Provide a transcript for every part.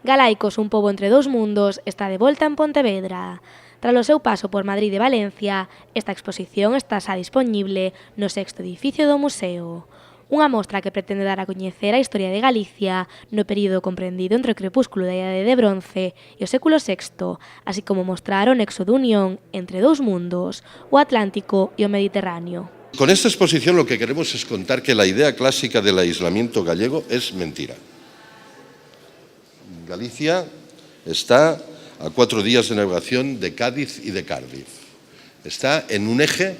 Galaicos, un pobo entre dous mundos, está de volta en Pontevedra. Tras o seu paso por Madrid e Valencia, esta exposición está xa dispoñible no sexto edificio do museo. Unha mostra que pretende dar a coñecer a historia de Galicia no período comprendido entre o crepúsculo da Idade de Bronce e o século VI, así como mostrar o nexo de unión entre dous mundos, o Atlántico e o Mediterráneo. Con esta exposición lo que queremos es contar que la idea clásica del aislamiento gallego es mentira. Galicia está a 4 días de navegación de Cádiz y de Cardiff. Está en un eje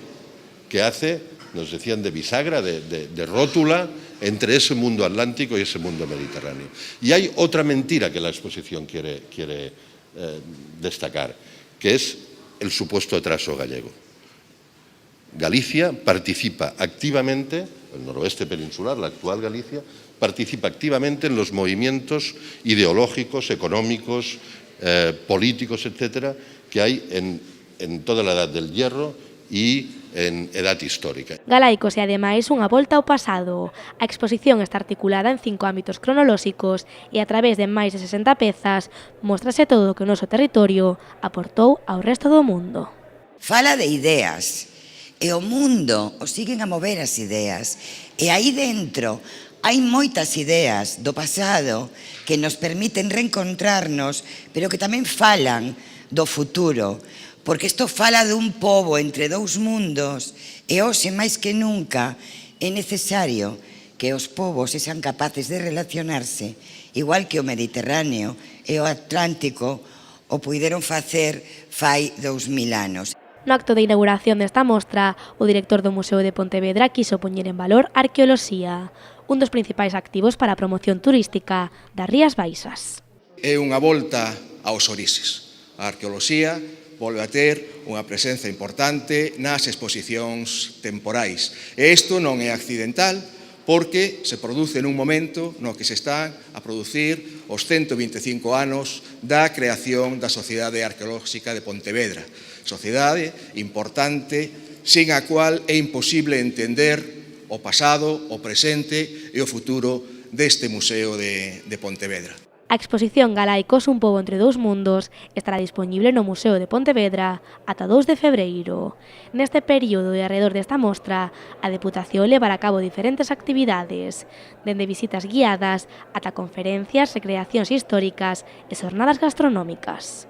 que hace, nos decían, de bisagra, de rótula entre ese mundo atlántico y ese mundo mediterráneo. Y hay otra mentira que la exposición quiere destacar, que es el supuesto atraso gallego. Galicia participa activamente, el noroeste peninsular, la actual Galicia, participa activamente en los movimientos ideológicos, económicos, políticos, etcétera, que hay en toda la edad del hierro y en edad histórica. Galaicos é ademais unha volta ao pasado. A exposición está articulada en 5 ámbitos cronolóxicos e a través de máis de 60 pezas móstrase todo o que o noso territorio aportou ao resto do mundo. Fala de ideas. E o mundo o siguen a mover as ideas. E aí dentro hai moitas ideas do pasado que nos permiten reencontrarnos, pero que tamén falan do futuro. Porque isto fala dun pobo entre dous mundos e hoxe máis que nunca é necesario que os povos sexan capaces de relacionarse, igual que o Mediterráneo e o Atlántico o puideron facer fai 2000 anos. No acto de inauguración desta mostra, o director do Museo de Pontevedra quiso poñer en valor a arqueoloxía, un dos principais activos para a promoción turística das Rías Baixas. É unha volta aos orixes. A arqueoloxía volve a ter unha presenza importante nas exposicións temporais. E isto non é accidental, porque se produce nun momento no que se están a producir os 125 anos da creación da Sociedade Arqueolóxica de Pontevedra. Sociedade importante, sin a cual é imposible entender o pasado, o presente e o futuro deste Museo de Pontevedra. A exposición Galaicos, un pobo entre dous mundos estará dispoñible no Museo de Pontevedra ata 2 de febreiro. Neste período e arredor desta mostra, a Deputación levará a cabo diferentes actividades, dende visitas guiadas ata conferencias, recreacións históricas e xornadas gastronómicas.